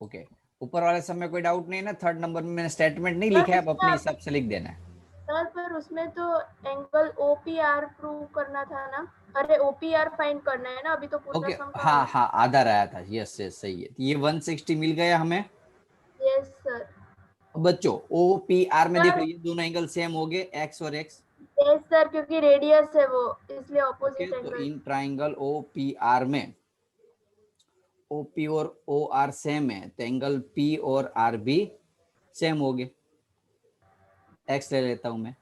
Okay, ऊपर वाले सब में कोई डाउट नहीं है ना? थर्ड नंबर में मैंने स्टेटमेंट नहीं लिखा है, आप अपने हिसाब से लिख देना है। सर पर उसमें तो एंगल ओपीआर प्रूव करना था ना, अरे ओपीआर फाइंड करना है ना, अभी तो पूर्ण ओके, सम का। हाँ हाँ, आधा आया था, यस यस सही है। ये 160 मिल गया हमें। Yes sir. बच्चों ओ पी आर में देखो, सर ये दोनों एंगल सेम हो गए, एक्स और एक्स। यस सर, क्योंकि रेडियस है वो, इसलिए ओके, ऑपोजिट तो angle. In triangle O P R में ओ पी और ओ आर सेम है, तो एंगल पी और आर भी सेम हो गए। एक्स ले लेता हूं मैं।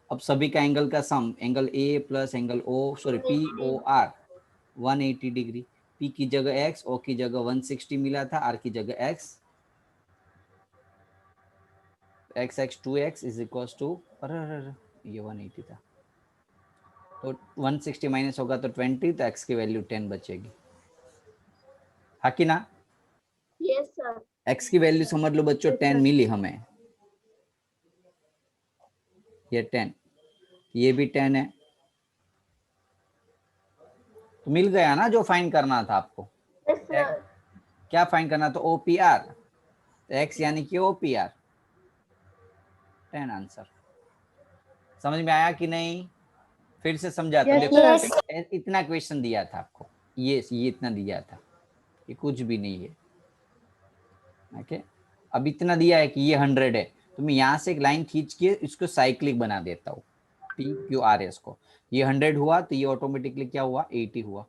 अब सभी का एंगल का sum, angle A plus angle O, sorry P O R 180 degree. P की जगह एक्स, ओ की जगह 160 मिला था, आर की जगह X. X X 2x is equal to, अरे ये 180 था, तो 160 माइनस होगा तो 20, तो x की वैल्यू 10 बचेगी, हाँ कि ना? Yes sir. x की वैल्यू समझ लो बच्चों 10 मिली हमें, ये 10, ये भी 10 है, तो मिल गया ना जो फाइंड करना था आपको। Yes sir. क्या फाइंड करना था? OPR, तो x यानी कि OPR 10 आंसर। समझ में आया कि नहीं? फिर से समझाता हूं, देखो इतना क्वेश्चन दिया था आपको, ये इतना दिया था, ये कुछ भी नहीं है। ओके, अब इतना दिया है कि ये 100 है, तो मैं यहाँ से एक लाइन खींच के इसको साइक्लिक बना देता हूँ, PQRS को। ये 100 हुआ तो ये ऑटोमेटिकली क्या हुआ? 80 हुआ।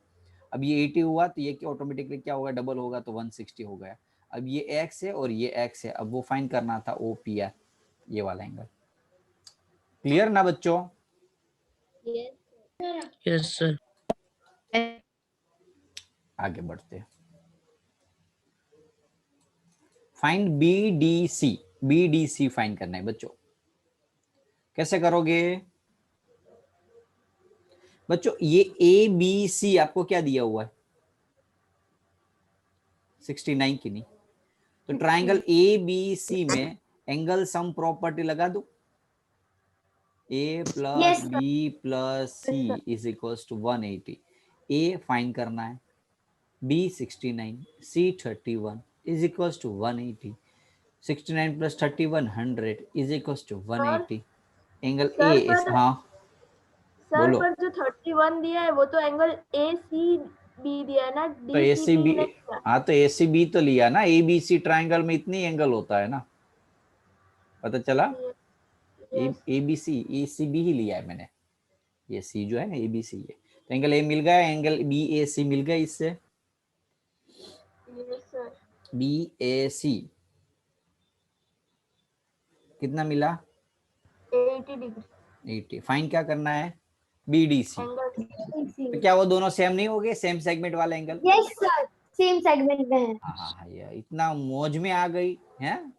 अब ये 80 हुआ तो ये ऑटोमेटिकली क्या होगा? डबल होगा, तो 160 हो गया। अब ये x है और ये x है, अब वो फाइंड करना था OPR, ये वाला एंगल। क्लियर ना बच्चों? Yes sir. आगे बढ़ते हैं। फाइंड BDC, BDC फाइंड करना है बच्चों। कैसे करोगे बच्चों? ये ABC आपको क्या दिया हुआ है? 69 की नहीं, तो ट्राइंगल ABC में एंगल सम प्रॉपर्टी लगा दो। A plus B plus C is equal to 180। A find करना है, B 69, C 31 is equal to 180। 69 plus 31 100 is equal to 180। Angle A is, हाँ सर बोलो। पर जो 31 दिया है वो तो एंगल ACB दिया है ना, तो DCB ACB, नहीं दिया। हाँ तो ACB तो लिया ना, ABC ट्राइंगल में इतनी एंगल होता है ना, पता चला? यस। ABC ACB ही लिया है मैंने, ये C जो है ना ABC है। तो एंगल A मिल गया, एंगल BAC मिल गया इससे। Yes sir. BAC कितना मिला? 80 डिग्री 80। फाइन क्या करना है? BDC। एंगल। तो क्या वो दोनों सेम नहीं हो गए? सेम सेगमेंट वाले angle. Yes sir, same segment में है। हाँ, ये इतना मौज में आ गई है।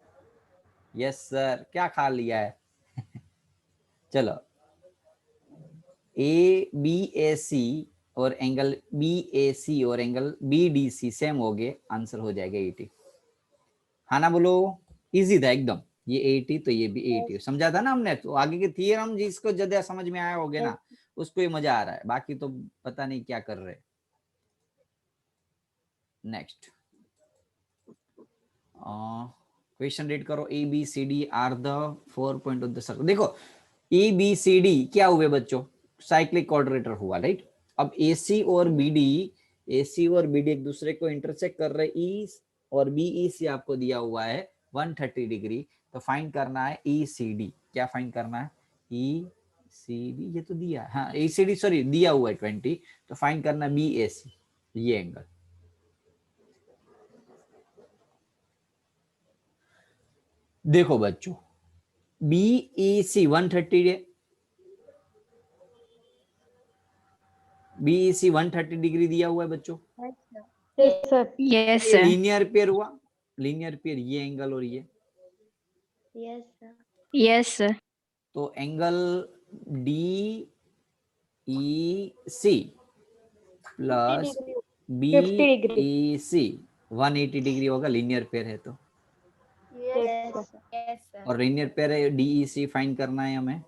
यस सर, क्या खा लिया है? चलो, ABAC और एंगल BAC और एंगल BDC सेम हो गए, आंसर हो जाएगा 80। हाँ ना बोलो? इजी था एकदम, ये 80 तो ये भी 80। समझा था ना हमने? तो आगे के थियरम जिसको ज्यादा समझ में आया होगा ना, उसको ये मजा आ रहा है, बाकी तो पता नहीं क्या कर रहे। नेक्स्ट क्वेश्चन रीड करो। ABCD are the 4 point of the circle. देखो ABCD क्या हुए बच्चों? साइक्लिक क्वाड्रेटर हुआ, राइट? अब AC और BD एक दूसरे को इंटरसेक्ट कर रहे। E और BEC आपको दिया हुआ है 130 डिग्री, तो फाइंड करना है ECD। क्या फाइंड करना है? ECD, ये तो दिया, हाँ ECD सॉरी दिया हुआ है 20, तो फाइंड करना है BAC, ये एंगल। देखो बच्चों, BEC 130 है, BEC 130 डिग्री दिया हुआ है बच्चों। Yes sir. यस ये सर। लीनियर पेयर हुआ, लीनियर पेयर, ये एंगल और ये, यस सर। Yes sir. तो angle DEC plus 50 degree. BEC 180 degree होगा, लीनियर पेयर है तो। Yes sir. और लीनियर पेयर है, DEC फाइंड करना है हमें,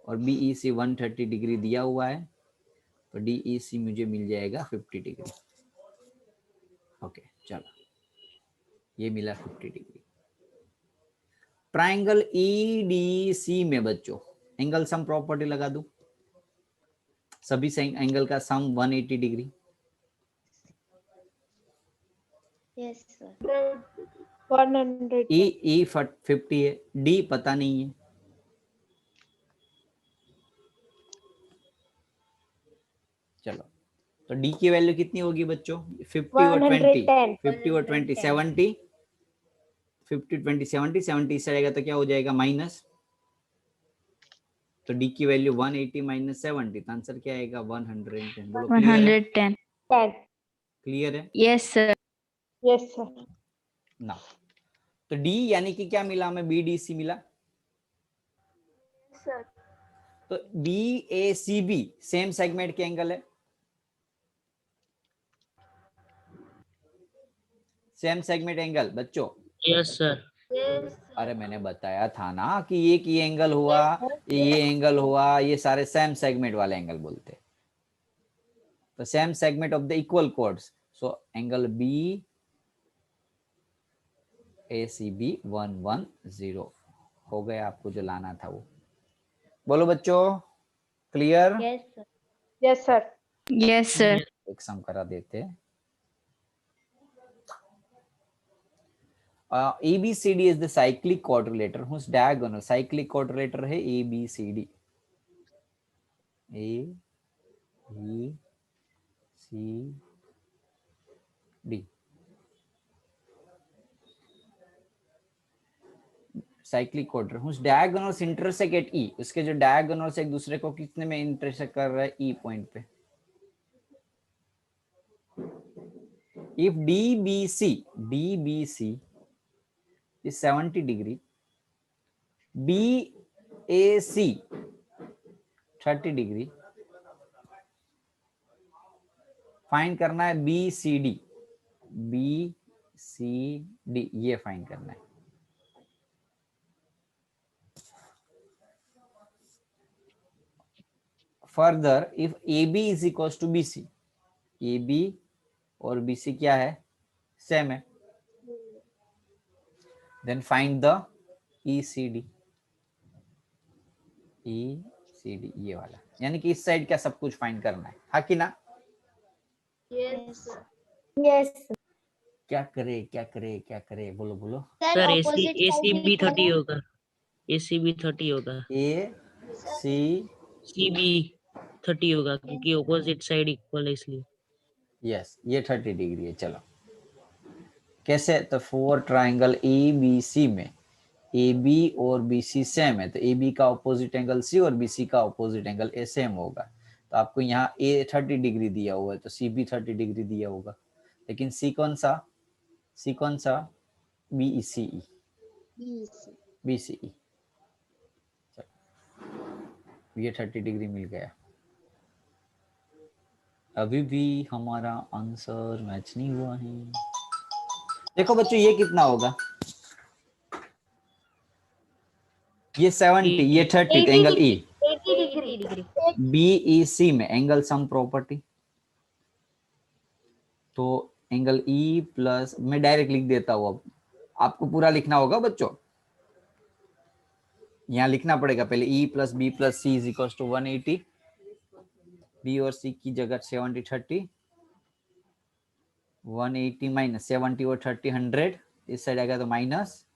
और BEC 130 डिग्री दिया हुआ है, तो DEC मुझे मिल जाएगा 50 डिग्री। ओके चलो, ये मिला 50 डिग्री। ट्राइंगल ईडीसी में बच्चों एंगल सम प्रॉपर्टी लगा दूं, सभी से एंगल का सम 180 डिग्री। Yes, sir. 100. ई 50 है, डी पता नहीं है, चलो तो डी की वैल्यू कितनी होगी बच्चों? 50 और 20, 110. 50 और 20 70, 50 20 70, 70 से आएगा तो क्या हो जाएगा माइनस, तो डी की वैल्यू 180 माइनस 70, तो आंसर क्या आएगा 110। बोलो क्लियर है? 110. 10. क्लियर है Yes, sir. Yes, sir. ना? तो डी यानी कि क्या मिला हमें? बी डी सी मिला। Sir. तो B A C B same segment के एंगल है, सेम सेगमेंट एंगल बच्चों। Yes, sir. Yes. अरे मैंने बताया था ना कि ये एंगल हुआ, ये एंगल हुआ, ये सारे सेम सेगमेंट वाले एंगल बोलते हैं। तो same segment of the equal chords, so angle B A C B 110 हो गया, आपको जो लाना था वो। बोलो बच्चों clear? Yes, sir. Yes, sir. Yes, sir. एक सम करा देते। ABCD is the cyclic quadrilateral whose diagonal, cyclic quadrilateral है ABCD, A B C D, cyclic quadrant whose diagonals intersect at E, उसके जो diagonals एक दूसरे को कितने में इंटरसेक्ट कर रहा है? E पॉइंट पे। If DBC is 70 degree, BAC 30 degree, find करना है BCD, BCD ये फाइंड करना है। Further if AB is equal to BC, AB और BC क्या है? सेम है, then find the ECD, ECD ये वाला, यानी कि इस साइड क्या सब कुछ फाइंड करना है, हाँ कि ना? Yes, sir. Yes, sir. क्या करे बोलो बोलो। Sir, Sir, opposite side ACB लिखा 30 था। होगा, ACB 30 होगा, AC CB 30 होगा क्योंकि ऑपोजिट साइड इक्वल है इसलिए। यस ये 30 डिग्री है। चलो कैसे? तो फोर ट्राइंगल ABC में AB और BC सेम है, तो AB का ऑपोजिट एंगल C और BC का ऑपोजिट एंगल A सेम होगा। तो आपको यहाँ A 30 डिग्री दिया हुआ है तो C भी 30 डिग्री दिया होगा, लेकिन C कौन सा? BCE, BCE। ये 30 डिग्री मिल गया। अभी भी हमारा आंसर मैच नहीं हुआ है। देखो बच्चों ये कितना होगा? ये 70, ये 30, एंगल E। 80 degree. BEC में एंगल सम प्रॉपर्टी, तो एंगल E प्लस, मैं डायरेक्ट लिख देता हूँ, अब आपको पूरा लिखना होगा बच्चों, यहाँ लिखना पड़ेगा पहले E plus B plus C is equal to 180, B और C की जगह 70 30, 180 माइनस 70 और 30 100, इस साइड आएगा तो माइनस,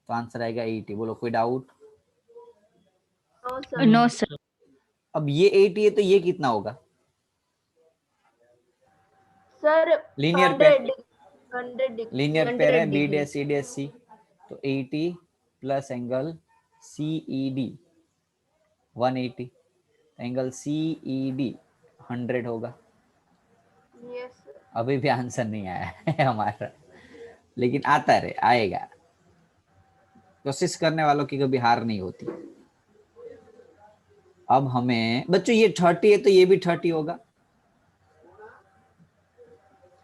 तो आंसर आएगा 80। बोलो कोई doubt? No, sir. No, sir. अब ये 80 है तो ये कितना होगा? Sir, linear 100 pair, degree. 100 degree. Linear pair है 100 B degree. Dash C dash C, तो 80 plus angle CED 180, angle CED 100 होगा। Yes, sir. अभी भी आंसर नहीं आया है हमारा, लेकिन आता रहे, आएगा। कोशिश करने वालों की कभी हार नहीं होती। अब हमें बच्चों ये 30 है तो ये भी 30 होगा,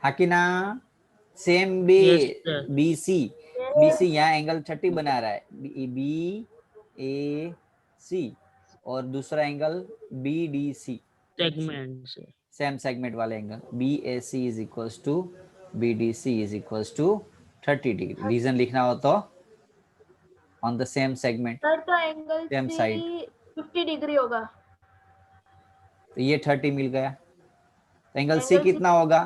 हाँ कि ना? Same B Yes, sir. BC यहाँ एंगल 30 बना रहा है, BAC, और दूसरा angle BDC, Segment, sir. Same segment वाले angle, BAC is equals to BDC is equals to 30 degree. Reason लिखना हो तो on the same segment, sir तो angle Same C side. 50 degree होगा। तो ये 30 मिल गया। तो एंगल सी एंगल कितना होगा?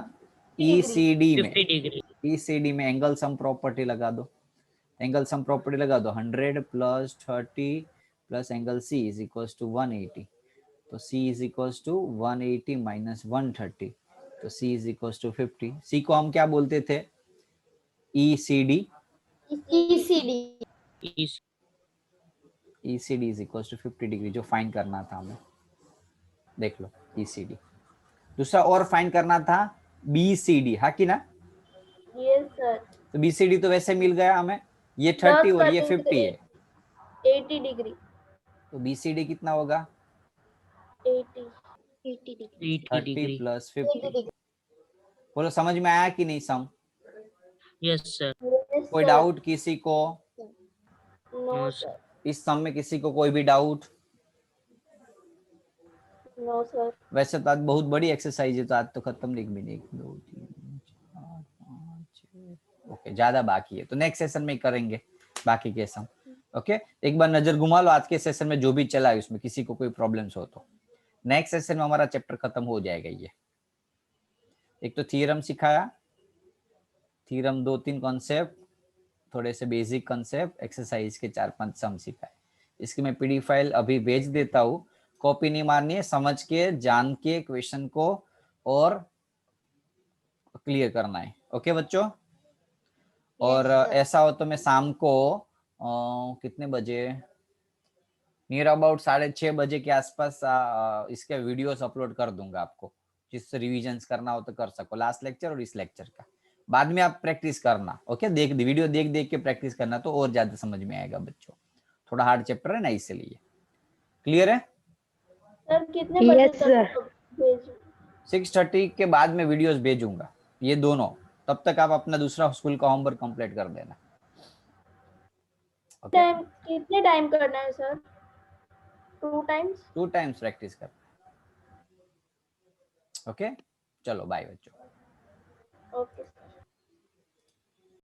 50 ECD में, 50 डिग्री। ECD में एंगल सम प्रॉपर्टी लगा दो। एंगल सम प्रॉपर्टी लगा दो, 100 plus 30 plus angle C is equals to 180। तो C is equals to 180 minus 130, तो C is equals to 50। C को हम क्या बोलते थे? ECD। ECD. इस ECD is equals to 50 degree, जो फाइंड करना था हमें। देख लो ECD। दूसरा और फाइंड करना था BCD, हाँ कि ना? Yes sir. तो BCD तो वैसे मिल गया हमें, ये 30 प्लस और ये करेंगे 50 है, 80 डिग्री। तो BCD कितना होगा? 80 80 degree. 80 30 डिग्री। प्लस 80 50। degree. बोलो समझ में आया कि नहीं सम? Yes sir. यस कोई सर। डाउट किसी को? No no sir. इस सम में किसी को कोई भी डाउट? No sir. वैसे तो आज बहुत बड़ी एक्सरसाइज है, तो आज तो खत्म लिख भी नहीं। 1 2 3 4 5 6, ओके ज्यादा बाकी है, तो नेक्स्ट सेशन में करेंगे बाकी के सम। ओके, एक बार नजर घुमा लो आज के सेशन में जो भी चला है उसमें, किसी को कोई प्रॉब्लम्स हो तो नेक्स्ट सेशन में हमारा चैप्टर खत्म हो जाएगा। ये एक तो थ्योरम सिखाया, थ्योरम 2-3 कॉन्सेप्ट, थोड़े से बेसिक कॉन्सेप्ट, एक्सरसाइज के 4-5 सम सिखाए। इसकी मैं पीडी फाइल अभी भेज देता हूँ, कॉपी नहीं मारनी है, समझ के जान के क्वेश्चन को और क्लियर करना है। ओके बच्चों? और Yes, sir. ऐसा हो तो मैं शाम को कितने बजे, नियर अबाउट 6:30 बजे के आसपास इसके वीडियोस अपलोड कर दूंगा आपको, जिससे रिविजन्स करना हो तो कर सको, लास्ट लेक्चर और इस लेक्चर का। बाद में आप प्रैक्टिस करना, ओके? वीडियो देख देख के प्रैक्टिस करना, तो और ज्यादा समझ में आएगा बच्चों। थोड़ा हार्ड चैप्टर है ना, इसलिए। क्लियर है? सर कितने बजे तक भेजूं? 6:30 के बाद में वीडियोस भेजूंगा ये दोनों, तब तक आप अपना दूसरा स्कूल का होमवर्क कंप्लीट कर देना। ओके, टाइम कितने टाइम करना है सर? 2 टाइम्स? 2 टाइम्स प्रैक्टिस करना। ओके, चलो बाय बच्चों। ओके।